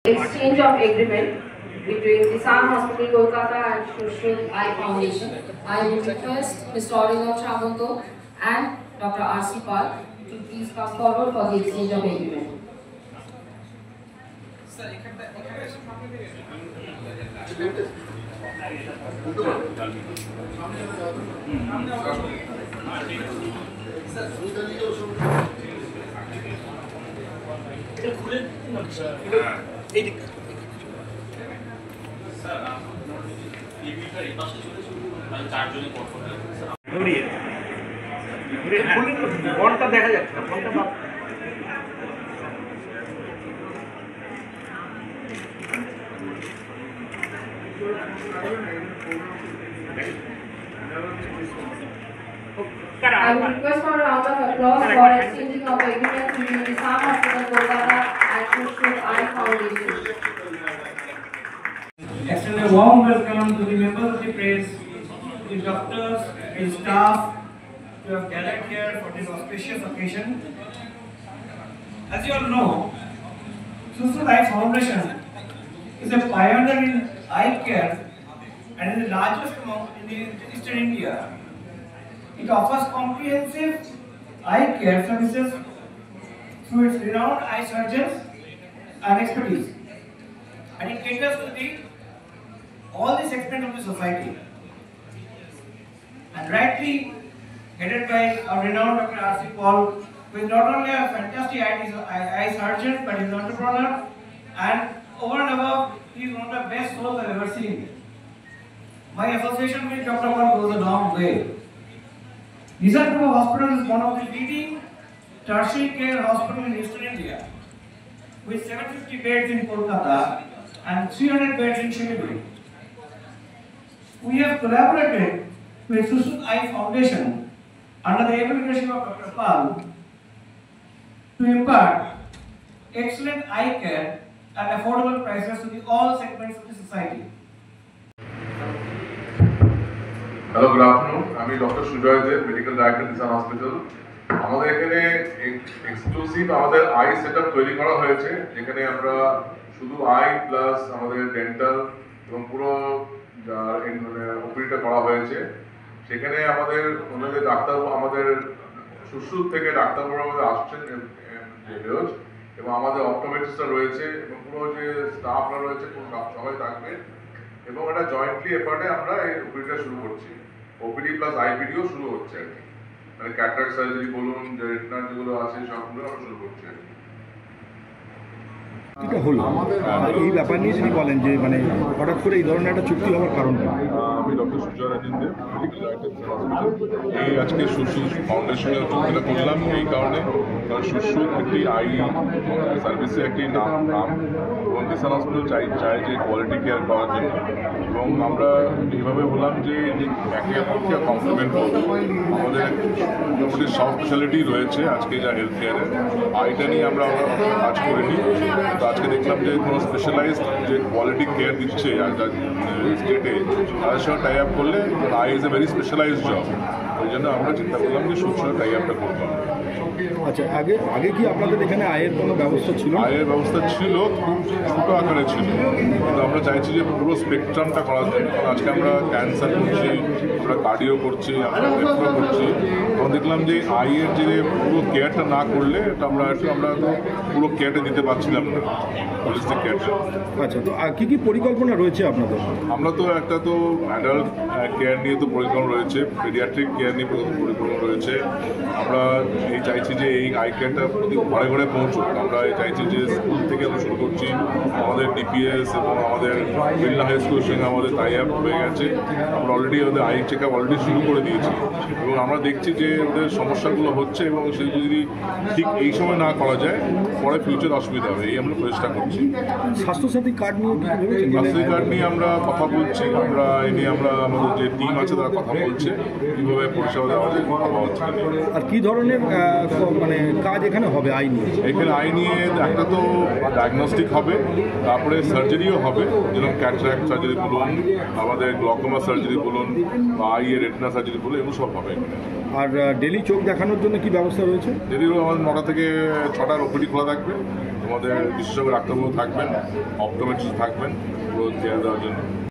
Exchange of agreement between Kisan Hospital Kolkata and Social Eye Foundation. I will request Mr. Aurelio Chamonto and Dr. R.C. Pal to please come forward for the exchange of agreement. দেখা যাচ্ছে I will request for a round of applause for exchanging of agreement between Kisan Hospital Kolkata and Social Eye Foundation. Extend a warm welcome to the members of the press, the doctors, the staff who have gathered here for this auspicious occasion. As you all know, Social Eye Foundation is a pioneer in eye care and is the largest among in Eastern India. It offers comprehensive eye care services through its renowned eye surgeons and expertise, and it caters to all the segments of the society. And rightly headed by our renowned Dr. R.C. Pal, who is not only a fantastic eye surgeon but is an entrepreneur, and over and above, he is one of the best souls I've ever seen. My association with Dr. Pal goes a long way. Nissan Group of Hospitals is one of the leading tertiary care hospitals in Eastern India, with 750 beds in Kolkata and 300 beds in Shiliguri. We have collaborated with Social Eye Foundation under the able leadership of Dr. Pal to impart excellent eye care at affordable prices to all segments of the society. Hello, good afternoon. I am Dr. Sujoy Dev, Medical Director, Kisan Hospital. আমাদের এখানে exclusive আমাদের I setup তৈরি করা হয়েছে, যেখানে আমরা শুধু I plus আমাদের ডেন্টাল এবং পুরো ওপিডিটা করা হয়েছে। সেখানে আমাদের ওনাদের ডাক্তার, আমাদের সুশ্রুত থেকে ডাক্তারবাবু আমাদের আসছেন রোজ, এবং আমাদের অপটোমেট্রিস্টরা রয়েছে এবং পুরো যে স্টাফরা রয়েছে পুরো সবাই থাকবে, এবং এটা জয়েন্টলি এফার্টে আমরা এই ওপিডিটা শুরু করছি। ওপিডি প্লাস আইপিডিও শুরু হচ্ছে আর কি, মানে ক্যাটারাক্ট সার্জারি বলুন, যে রেটিনার যেগুলো আছে সবগুলো আমরা শুরু করছি আর কি। এটা হলো এই ব্যাপার নিয়ে যদি বলেন যে মানে হঠাৎ করে এই ধরনের একটা চুক্তি হওয়ার কারণটা। আমি ডক্টর সুজয় রাজেন দেব, মেডিকেল ডাইরেক্টর হসপিটাল। এই আজকে সুশ্রুত ফাউন্ডেশনের চুক্তিটা করলাম এই কারণে, কারণ সুশ্রুত একটি আই সার্ভিসের একটি নাম এবং কিষান হসপিটাল চায় যে কোয়ালিটি কেয়ার করার জন্য, এবং আমরা এইভাবে বললাম যে একে অপরকে কমপ্লিমেন্ট করবো। আমাদের মোটামুটি সব স্পেশালিটি রয়েছে আজকে যা হেলথ কেয়ারে, আইটা নিয়ে আমরা কাজ করে নিই। তো আজকে দেখলাম যে কোনো স্পেশালাইজড যে কোয়ালিটি কেয়ার দিচ্ছে স্টেটে, তাদের সঙ্গে টাই আপ করলে I is a very specialised job, ওই জন্য আমরা চিন্তা করলাম যে সুশ্রুত টাই আপটা করবো। আচ্ছা, আগে কি আপনাদের এখানে আয়ের কোনো ব্যবস্থা ছিল? আয়ের ব্যবস্থা ছিল, খুব ছোটো আকারে ছিল, কিন্তু আমরা চাইছি যে পুরো স্পেকট্রামটা করার জন্য। কারণ আজকে আমরা ক্যান্সার করছি, আমরা কার্ডিও করছি, আমরা নেফ্রো করছি, তখন দেখলাম যে আইয়ের যে পুরো কেয়ারটা না করলে আমরা পুরো কেয়ারটা দিতে পারছিলাম না, হোলিস্টিক কেয়ারটা। আচ্ছা, তো কী কী পরিকল্পনা রয়েছে আপনাদের? আমরা তো একটা তো অ্যাডাল্ট কেয়ার নিয়ে তো পরিকল্পনা রয়েছে, পেডিয়াট্রিক কেয়ার নিয়ে পরিকল্পনা রয়েছে। আমরা চাইছি যে এই আই কেয়ারটা ঘরে ঘরে পৌঁছুক। আমরা চাইছি যে স্কুল থেকে আমরা শুরু করছি, আমাদের ডিপিএস এবং আমাদের বিড়লা হাই স্কুলের সঙ্গে আমাদের টাই আপ হয়ে গেছে। আমরা অলরেডি ওদের আই চেক আপ অলরেডি শুরু করে দিয়েছি, এবং আমরা দেখছি যে ওদের সমস্যাগুলো হচ্ছে, এবং সেগুলো যদি ঠিক এই সময় না করা যায় পরে ফিউচার অসুবিধা হবে, এই আমরা চেষ্টা করছি। স্বাস্থ্যসাথী কার্ড নিয়ে স্বাস্থ্যসাথী কার্ড নিয়ে আমরা কথা বলছি, আমরা এই নিয়ে আমাদের যে টিম আছে তারা কথা বলছে কীভাবে পরিষেবা দেওয়া যায়, কথা হচ্ছে। আর কী ধরনের মানে কাজ এখানে হবে আই নিয়ে? এখানে আই নিয়ে একটা তো ডায়াগনস্টিক হবে, তারপরে সার্জারিও হবে, যেরকম ক্যাটারাক্ট সার্জারি বলুন, আমাদের গ্লকোমা সার্জারি বলুন, বা আইয়ের রেটিনা সার্জারি বলুন, এগুলো সব হবে এখানে। আর ডেলি চোখ দেখানোর জন্য কি ব্যবস্থা রয়েছে? ডেলি আমাদের 9টা থেকে 6টার ওপিডি খোলা থাকবে, তোমাদের বিশেষজ্ঞ ডাক্তারবাবু থাকবেন, অপটোমেট্রিস্ট থাকবেন পুরো কেয়ার দেওয়ার জন্য।